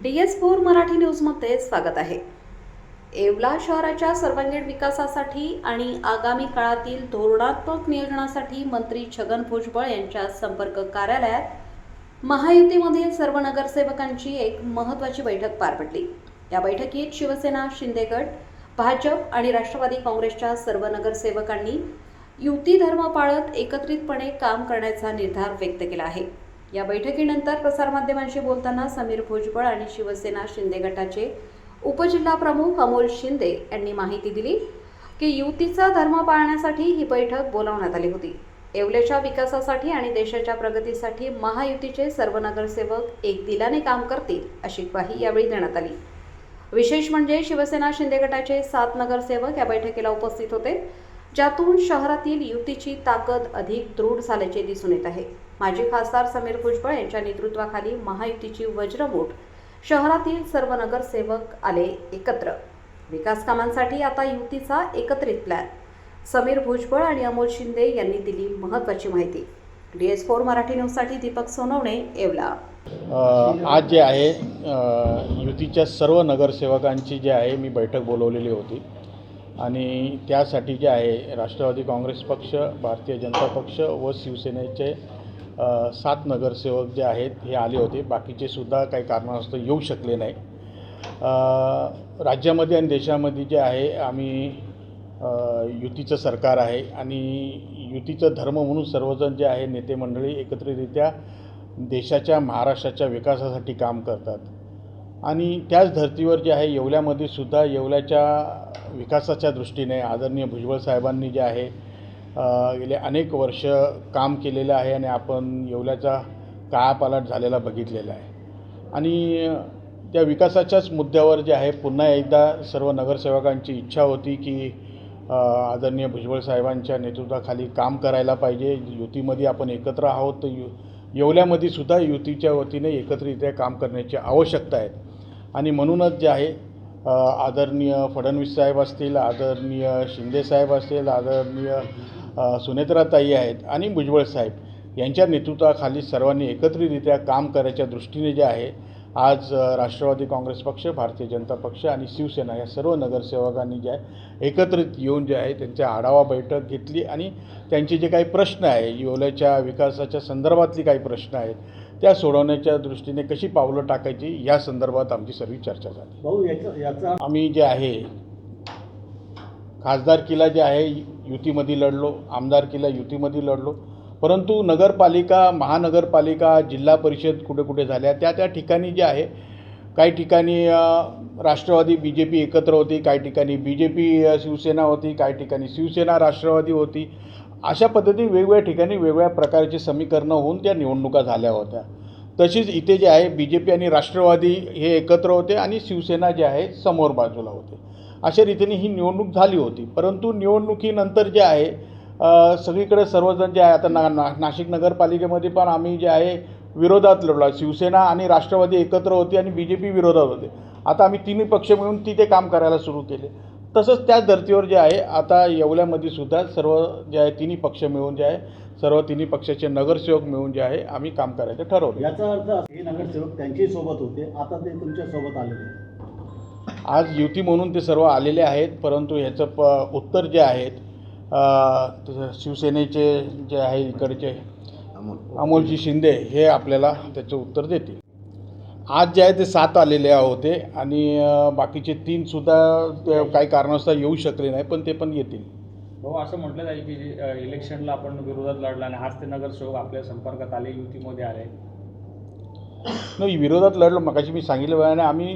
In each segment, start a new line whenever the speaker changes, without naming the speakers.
DS4 Marathi न्यूजमध्ये स्वागत आहे। येवला शहराच्या सर्वांगीण विकासासाठी आणि आगामी काळातील धोरणात्मक नियोजनासाठी मंत्री छगन भुजबळ यांच्या संपर्क कार्यालयात महायुतीमधील सर्व नगरसेवकांची एक महत्त्वाची बैठक पार पडली। या बैठकीत शिवसेना, शिंदे गट, भाजप आणि राष्ट्रवादी काँग्रेसच्या सर्व नगरसेवकांनी युती धर्म पाळत एकत्रितपणे काम करण्याचा निर्धार व्यक्त केला आहे। या बैठकीनंतर प्रसारमाध्यमांशी बोलताना समीर भुजबळ आणि शिवसेना शिंदे गटाचे उपजिल्हा प्रमुख अमोल शिंदे यांनी माहिती दिली की युतीचा धर्म पाळण्यासाठी ही बैठक बोलावण्यात आली होती। येवल्याच्या विकासासाठी आणि देशाच्या प्रगतीसाठी महायुतीचे सर्व नगरसेवक एक दिलाने काम करतील अशी ग्वाही यावेळी देण्यात आली। विशेष म्हणजे शिवसेना शिंदे गटाचे 7 नगरसेवक या बैठकीला उपस्थित होते, ज्यातून शहरातील युतीची ताकद अधिक दृढ झाल्याचे दिसून येत आहे। माजी खासदार समीर भुजबळ यांच्या नेतृत्वाखाली महायुतीची वज्रमूठ शहरातील सर्व नगरसेवक आले एकत्र। विकास कामांसाठी आता युतीचा एकत्रित प्लॅन। समीर भुजबळ आणि अमोल शिंदे यांनी दिली महत्त्वाची माहिती। DS4 मराठी न्यूजसाठी दीपक सोनवणे, येवला।
आज जे आहे युतीच्या सर्व नगरसेवकांची जे आहे मी बैठक बोलवलेली होती आणि त्यासाठी जे आहे राष्ट्रवादी काँग्रेस पक्ष, भारतीय जनता पक्ष व शिवसेनेचे 7 नगरसेवक जे आहेत हे आले होते। बाकीचे सुद्धा काही कारणास्तव येऊ शकले नाही। राज्यामध्ये आणि देशामध्ये जे आहे आम्ही युतीचं सरकार आहे आणि युतीचं धर्म म्हणून सर्वजण जे आहे नेते मंडळी एकत्रितरित्या देशाच्या, महाराष्ट्राच्या विकासासाठी काम करतात आणि त्याच धर्तीवर जे आहे येवल्यामध्ये सुद्धा येवल्याच्या विकासाच्या दृष्टीने आदरणीय भुजबळ साहेबांनी जे आहे गेले अनेक वर्ष काम केलेलं आहे आणि आपण येवल्याचा कायापालट झालेला बघितलेला आहे आणि त्या विकासाच्याच मुद्द्यावर जे आहे पुन्हा एकदा सर्व नगरसेवकांची इच्छा होती की आदरणीय भुजबळ साहेबांच्या नेतृत्वाखाली काम करायला पाहिजे। युतीमध्ये आपण एकत्र आहोत, तर येवल्यामध्ये सुद्धा युतीच्या वतीने एकत्रितरित्या काम करण्याची आवश्यकता आहे आणि म्हणूनच जे आहे आदरणीय फडणवीस साहेब असतील, आदरणीय शिंदे साहेब असतील, आदरणीय सुनेत्राताई आहेत आणि भुजबळ साहेब यांच्या नेतृत्वाखाली सर्वांनी एकत्रितरित्या काम करायच्या दृष्टीने जे आहे आज राष्ट्रवादी काँग्रेस पक्ष, भारतीय जनता पक्ष आणि शिवसेना या सर्व नगरसेवकांनी जे आहे एकत्रित येऊन जे आहे त्यांच्या आढावा बैठक घेतली आणि त्यांचे जे काही प्रश्न आहे येवल्याच्या विकासाच्या संदर्भातली काही प्रश्न आहेत त्या सोडवण्याच्या दृष्टीने कशी पावलं टाकायची या संदर्भात आमची सर्व चर्चा झाली।
भाऊ
आम्ही जे आहे खासदारकीला जे आहे युतीमध्ये लढलो, आमदारकीला युतीमध्ये लढलो, परंतु नगरपालिका, महानगरपालिका, जिल्हा परिषद कुठे कुठे झाल्या त्या ठिकाणी जे आहे काही ठिकाणी राष्ट्रवादी BJP एकत्र होती, काही ठिकाणी BJP शिवसेना होती, काही ठिकाणी शिवसेना राष्ट्रवादी होती। अशा पद्धतीने वेगवेगळ्या ठिकाणी वेगवेगळ्या प्रकारची समीकरणं होऊन त्या निवडणुका झाल्या होत्या। तशीच इथे जे आहे BJP आणि राष्ट्रवादी हे एकत्र होते आणि शिवसेना जे आहे समोर बाजूला होते। अशा रीतीने ही निवडणूक झाली होती, परंतु निवडणुकीनंतर जे आहे सगळीकडे सर्वजण जे आहे आता नाशिक नगरपालिकेमध्ये पण आम्ही जे आहे विरोधात लढलो। शिवसेना आणि राष्ट्रवादी एकत्र होती आणि BJP विरोधात होते। आता आम्ही तिन्ही पक्ष मिळून तिथे काम करायला सुरू केले। तसंच त्याच धर्तीवर जे आहे आता येवल्यामध्ये सुद्धा सर्व जे आहे तिन्ही पक्ष मिळून जे आहे सर्व तिन्ही पक्षाचे नगरसेवक मिळून जे आहे आम्ही काम करायचं ठरवलं।
याचा अर्थ हे नगरसेवक त्यांच्याही सोबत होते, आता ते तुमच्या सोबत आलेले
आज युती म्हणून ते सर्व आलेले आहेत, परंतु ह्याचं उत्तर जे आहेत शिवसेनेचे जे आहे इकडचे अमोलजी शिंदे हे आपल्याला त्याचं उत्तर देतील। आज जे आहे ते 7 आलेले होते आणि बाकीचे 3 सुद्धा काही कारणास्तव येऊ शकले नाही, पण ते पण येतील।
भाऊ, असं म्हटलं जाईल की इलेक्शनला आपण विरोधात लढला आणि आज ते नगरसेवक आपल्या संपर्कात आले, युतीमध्ये आले।
नाही, विरोधात लढलो मगाशी मी सांगितलं वेळाने आम्ही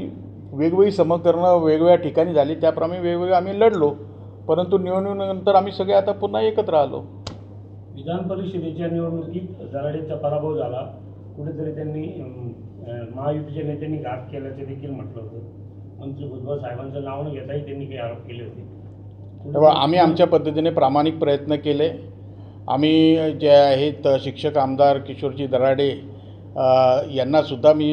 वेगवेगळी समीकरणं वेगवेगळ्या ठिकाणी झाली, त्याप्रमाणे वेगवेगळे आम्ही लढलो, परंतु निवडणुकीनंतर आम्ही सगळे आता पुन्हा एकत्र आलो।
विधान परिषदेच्या निवडणुकीत दराडेंचा पराभव झाला, कुठेतरी त्यांनी महायुतीच्या नेत्यांनी घात केल्याचे देखील म्हटलं होतं। मंत्री भुजबळ साहेबांचं नाव न घेताही त्यांनी काही आरोप केले होते।
तेव्हा आम्ही आमच्या पद्धतीने प्रामाणिक प्रयत्न केले। आम्ही जे आहेत शिक्षक आमदार किशोरजी दराडे यांनासुद्धा मी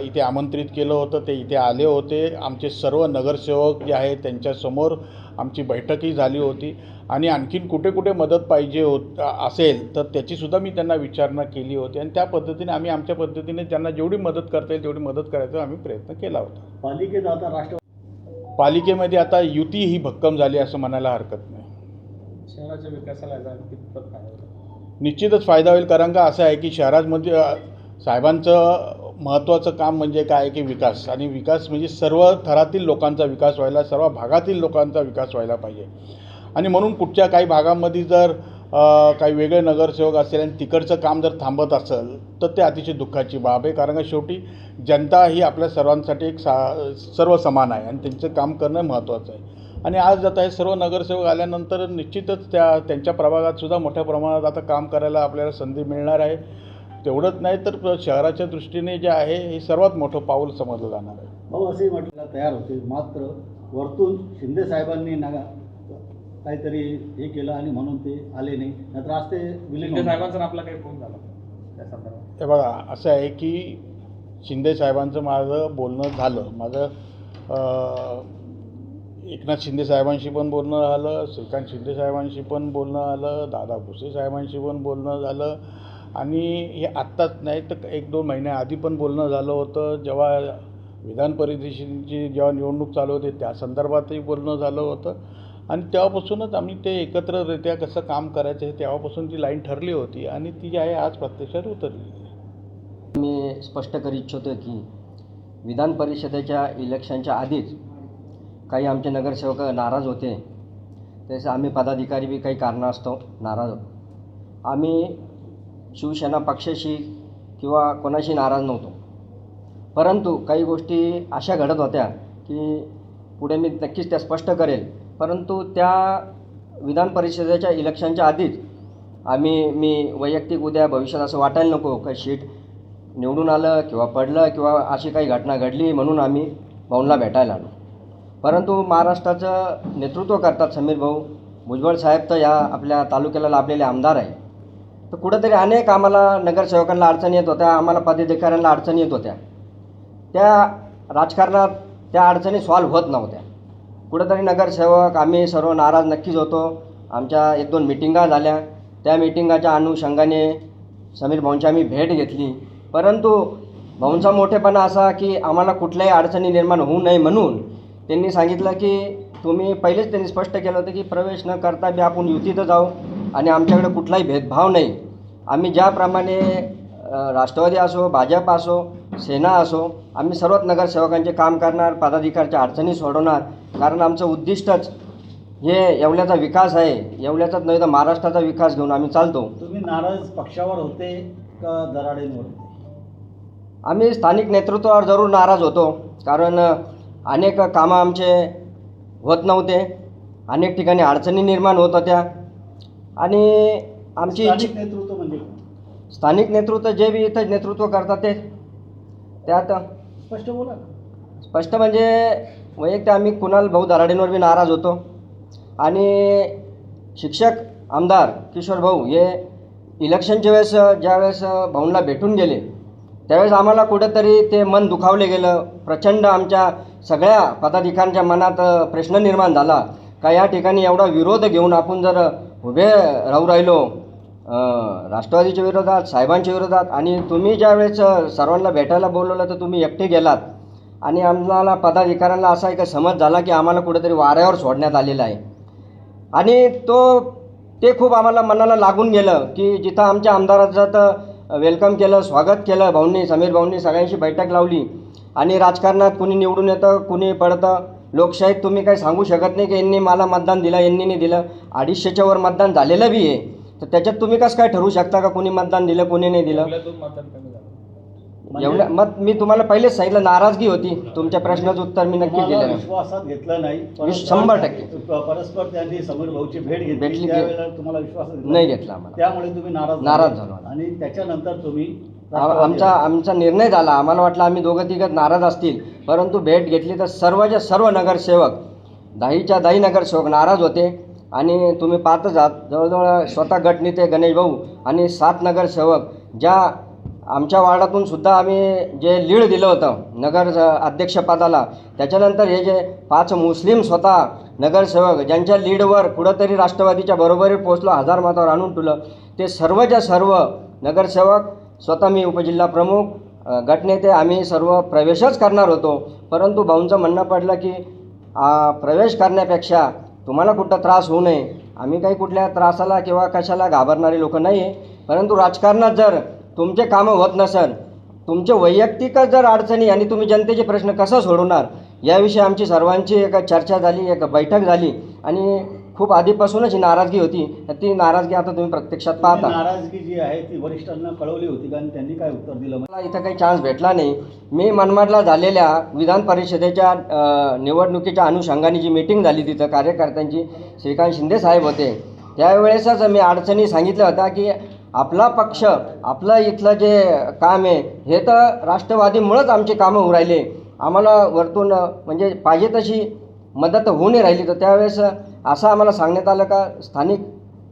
इथे आमंत्रित केलं होतं. ते इथे आले होते. आमचे सर्व नगरसेवक जे आहेत त्यांच्यासमोर आमची बैठकही झाली होती आणि आणखीन कुठे कुठे मदत पाहिजे असेल तर त्याचीसुद्धा मी त्यांना विचारणा केली होती आणि त्या पद्धतीने आम्ही आमच्या पद्धतीने त्यांना जेवढी मदत करता येईल तेवढी मदत करायचा आम्ही प्रयत्न केला होता.
पालिकेत आता
पालिकेमध्ये आता युती ही भक्कम झाली असं म्हणायला हरकत नाही.
शहराच्या विकासाला याचा कितपत फायदा होतो?
निश्चितच फायदा होईल, कारण का असं आहे की शहरामध्ये साहेबांचं महत्त्वाचं काम म्हणजे काय की विकास, आणि विकास म्हणजे सर्व थरातील लोकांचा विकास व्हायला, सर्व भागातील लोकांचा विकास व्हायला पाहिजे. आणि म्हणून कुठच्या काही भागामध्ये जर काही वेगळे नगरसेवक असेल आणि तिकडचं काम जर थांबत असेल तर ते अतिशय दुःखाची बाब आहे, कारण का शेवटी जनता ही आपल्या सर्वांसाठी एक सर्व समान आहे आणि त्यांचं काम करणं महत्त्वाचं आहे. आणि आज आता हे सर्व नगरसेवक आल्यानंतर निश्चितच त्यांच्या प्रभागातसुद्धा मोठ्या प्रमाणात आता काम करायला आपल्याला संधी मिळणार आहे. तेवढंच नाही तर शहराच्या दृष्टीने जे आहे हे सर्वात मोठं पाऊल समजलं जाणार आहे.
भाऊ असेही म्हटलं तयार होते, मात्र वरतून शिंदे साहेबांनी काहीतरी हे केलं आणि म्हणून ते आले नाही, नाहीतर आज ते
शिंदे साहेबांचा आपला काही फोन झाला त्या संदर्भात?
हे बघा असं आहे की शिंदे साहेबांचं माझं बोलणं झालं. माझं एकनाथ शिंदे साहेबांशी पण बोलणं झालं, श्रीकांत शिंदे साहेबांशी पण बोलणं झालं, दादा भुसे साहेबांशी पण बोलणं झालं आणि हे आत्ताच नाही तर 1-2 महिन्याआधी पण बोलणं झालं होतं. जेव्हा विधान परिषदेची जेव्हा निवडणूक चालू होती त्या संदर्भातही बोलणं झालं होतं आणि तेव्हापासूनच आम्ही ते एकत्ररित्या कसं काम करायचं हे तेव्हापासून ती लाईन ठरली होती आणि ती जी आहे आज प्रत्यक्षात उतरली.
मी स्पष्ट करू इच्छितो की विधान परिषदेच्या इलेक्शनच्या आधीच काही आमचे नगरसेवक नाराज होते, तसे आम्ही पदाधिकारी बी काही कारणास्तव नाराज होतो. आम्ही शिवसेना पक्षाशी किंवा कोणाशी नाराज नव्हतो, परंतु काही गोष्टी अशा घडत होत्या की पुढे मी नक्कीच त्या स्पष्ट करेल, परंतु त्या विधान परिषदेच्या इलेक्शनच्या आधीच मी वैयक्तिक उद्या भविष्यात असं वाटायला नको का शीट निवडून आलं किंवा पडलं किंवा अशी काही घटना घडली म्हणून आम्ही भाऊंना भेटायला आलो. परंतु महाराष्ट्राचं नेतृत्व करतात समीर भाऊ भुजबळ साहेब, तर या आपल्या तालुक्याला लाभलेले आमदार आहे. तर कुठंतरी अनेक आम्हाला नगरसेवकांना अडचणी येत होत्या, आम्हाला पदाधिकाऱ्यांना अडचणी येत होत्या. त्या राजकारणात त्या अडचणी सॉल्व्ह होत नव्हत्या. कुठंतरी नगरसेवक आम्ही सर्व नाराज नक्कीच होतो. आमच्या 1-2 मिटिंगा झाल्या, त्या मिटिंगाच्या अनुषंगाने समीर भाऊंची आम्ही भेट घेतली. परंतु भाऊंचा मोठेपणा असा की आम्हाला कुठल्याही अडचणी निर्माण होऊ नये म्हणून त्यांनी सांगितलं की पहिलेच त्यांनी स्पष्ट केलं होतं की प्रवेश न करता बी आपण युतीत जाऊ आणि आमच्याकडे कुठलाही भेदभाव नाही. आम्ही ज्याप्रमाणे राष्ट्रवादी असो, भाजप असो, सेना असो, आम्ही सर्वच नगरसेवकांचे काम करणार, पदाधिकाऱ्याच्या अडचणी सोडवणार, कारण आमचं उद्दिष्टच हे येवल्याचा विकास आहे. येवल्याचाच नाही तर महाराष्ट्राचा विकास घेऊन आम्ही चालतो.
तुम्ही नाराज पक्षावर होते का दराडेंवर?
आम्ही स्थानिक नेतृत्वावर जरूर नाराज होतो, कारण अनेक कामं आमचे होत नव्हते, अनेक ठिकाणी अडचणी निर्माण होत होत्या आणि आमची
स्थानिक नेतृत्व म्हणजे
स्थानिक नेतृत्व जे बी इथं नेतृत्व करतात ते त्यात
स्पष्ट बोला.
स्पष्ट म्हणजे वैयक्तिक आम्ही कुणाल भाऊ दराडेंवर बी नाराज होतो आणि शिक्षक आमदार किशोर भाऊ हे इलेक्शनच्या वेळेस ज्यावेळेस भाऊंना भेटून गेले त्यावेळेस आम्हाला कुठंतरी ते मन दुखावले गेलं. प्रचंड आमच्या सगळ्या पदाधिकाऱ्यांच्या मनात प्रश्न निर्माण झाला का या ठिकाणी एवढा विरोध घेऊन आपण जर उभे राहू राहिलो राष्ट्रवादीच्या विरोधात, साहेबांच्या विरोधात, आणि तुम्ही ज्यावेळेस सर्वांना भेटायला बोलवलं तर तुम्ही एकटे गेलात आणि आम्हाला पदाधिकाऱ्यांना असा एक समज झाला की आम्हाला कुठेतरी वाऱ्यावर सोडण्यात आलेलं आहे आणि ते खूप आम्हाला मनाला लागून गेलं की जिथं आमच्या आमदाराचं तर वेलकम केलं, स्वागत केलं भाऊंनी, समीर भाऊंनी सगळ्यांशी बैठक लावली आणि राजकारणात कुणी निवडून येतं, कुणी पडतं. लोकशाहीत तुम्ही काही सांगू शकत नाही की यांनी मला मतदान दिलं, यांनी नाही दिलं. 250च्या वर मतदान झालेलं बी आहे, तर त्याच्यात तुम्ही कसं काय ठरवू शकता का कुणी मतदान दिलं, कुणी नाही दिलं?
मतदान कमी झालं
एवढं मत मी तुम्हाला पहिलेच सांगितलं, नाराजगी होती. तुमच्या प्रश्नाचं उत्तर मी नक्की दिलं नाही.
विश्वासात घेतलं नाही.
100%
परस्पर त्यांनी समीर भाऊची भेट
भेटली
घेतली, त्यावेळेला तुम्हाला विश्वासात
नाही घेतला आम्हाला.
त्यामुळे तुम्ही
नाराज झालो
आणि त्याच्यानंतर तुम्ही
आमचा निर्णय झाला. आम्हाला वाटलं आम्ही दोघं तिघं नाराज असतील, परंतु भेट घेतली तर सर्वच्या सर्व नगरसेवक 10च्या 10 नगरसेवक नाराज होते आणि तुम्ही पाहतच आहात जवळजवळ स्वतः गटनेते गणेश भाऊ आणि 7 नगरसेवक ज्या आमच्या वार्डातून सुद्धा आम्ही जे लीड दिलं होतं नगर अध्यक्षपदाला, त्याच्यानंतर हे जे 5 मुस्लिम स्वतः नगरसेवक ज्यांच्या लीडवर कुठंतरी राष्ट्रवादीच्या बरोबरीत पोहोचलो, 1000 मतावर आणून ठेवलं, ते सर्वच्या सर्व नगरसेवक, स्वतः मी उपजिल्हा प्रमुख, गटनेते आम्ही सर्व प्रवेशच करणार होतो. परंतु भाऊंचं म्हणणं पडलं की प्रवेश करण्यापेक्षा तुम्हाला कुठं त्रास होऊ नये, आम्ही काही कुठल्या त्रासाला किंवा कशाला घाबरणारे लोक नाही आहे. परंतु राजकारणात जर तुमचे कामं होत नसेल, तुमचे वैयक्तिक जर अडचणी आणि तुम्ही जनतेचे प्रश्न कसं सोडवणार, याविषयी आमची सर्वांची एक चर्चा झाली, एक बैठक झाली आणि खूप आधीपासूनच ही नाराजगी होती. ती नाराजगी आता तुम्ही प्रत्यक्षात पाहता.
नाराजगी जी आहे ती वरिष्ठांना कळवली होती का आणि त्यांनी काय उत्तर दिलं?
मला इथं काही चान्स भेटला नाही. मी मनमाडला झालेल्या विधान परिषदेच्या निवडणुकीच्या अनुषंगाने जी मीटिंग झाली तिथं कार्यकर्त्यांची, श्रीकांत शिंदे साहेब होते, त्यावेळेसच मी अडचणी सांगितल्या होत्या की आपला पक्ष, आपलं इथलं जे काम आहे हे तर राष्ट्रवादीमुळंच आमची कामं उरायले, आम्हाला वरतून म्हणजे पाहिजे तशी मदत होऊ नाही राहिली. तर त्यावेळेस असं आम्हाला सांगण्यात आलं का स्थानिक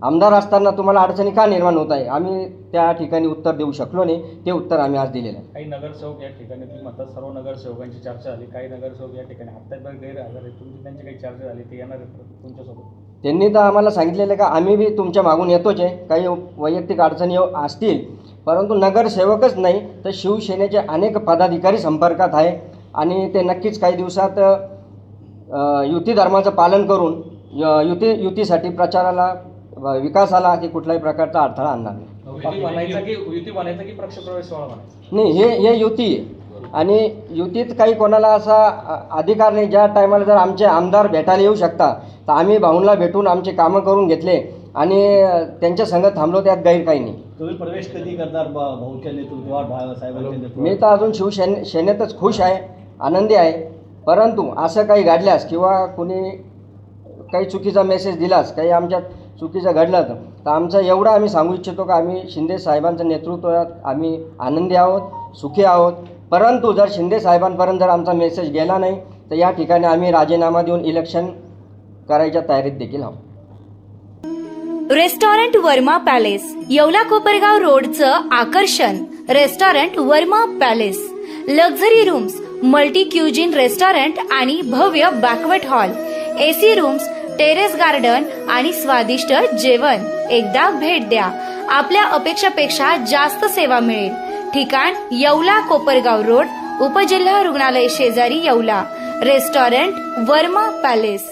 आमदार असताना तुम्हाला अडचणी का निर्माण होत आहे. आम्ही त्या ठिकाणी उत्तर देऊ शकलो नाही, ते उत्तर आम्ही आज दिलेलं आहे.
काही नगरसेवक या ठिकाणी तुम्ही म्हणतात सर्व नगरसेवकांची चर्चा झाली, काही नगरसेवक या ठिकाणी हप्त्याभर गैरहजर आहेत, तुमची त्यांची काही चर्चा झाली, ते येणार आहेत तुमच्यासोबत?
त्यांनी तर आम्हाला सांगितलेलं का आम्ही बी तुमच्या मागून येतोच आहे, काही वैयक्तिक अडचणी असतील, परंतु नगरसेवकच नाही तर शिवसेनेचे अनेक पदाधिकारी संपर्कात आहे आणि ते नक्कीच काही दिवसात युती धर्माचं पालन करून युतीसाठी प्रचाराला, विकासाला की कुठल्याही प्रकारचा अडथळा आणणार नाही.
युती बनायचं की पक्षप्रवेश सोहळा म्हणायचं?
नाही, हे युती आहे आणि युतीत काही कोणाला असा अधिकार नाही. ज्या टायमाला जर आमचे आमदार भेटायला येऊ शकता तर आम्ही भाऊंना भेटून आमचे कामं करून घेतले आणि त्यांच्या संग थांबलो, त्यात गैर काही नाही.
तुम्ही प्रवेश कधी करणार भाऊच्या नेतृत्वात, साहेबांच्या नेतृत्वात?
मी तर अजून शिवसेनेतच खुश आहे, आनंदी आहे. परंतु असं काही घडल्यास किंवा कुणी काही चुकीचा मेसेज दिलास, काही आमच्यात चुकीचं घडलं तर आमचं एवढं आम्ही सांगू इच्छितो का आम्ही शिंदे साहेबांच्या नेतृत्वात आम्ही आनंदी आहोत, सुखी आहोत. परंतु जर शिंदे साहेबांपर्यंत जर आमचा मेसेज गेला नाही तर या ठिकाणी आम्ही राजीनामा देऊन इलेक्शन करायच्या तयारीत देखील आहोत.
रेस्टॉरंट वर्मा पॅलेस, येवला कोपरगाव रोडचं आकर्षण. Restaurant Verma palace, luxury rooms, multi cuisine restaurant आणि भव्य banquet hall, AC rooms, terrace garden आणि स्वादिष्ट जेवण. एकदा भेट द्या, आपल्या अपेक्षापेक्षा जास्त सेवा मिळेल. ठिकाण येवला कोपरगाव रोड, उपजिल्हा रुग्णालय शेजारी येवला. Restaurant Verma palace.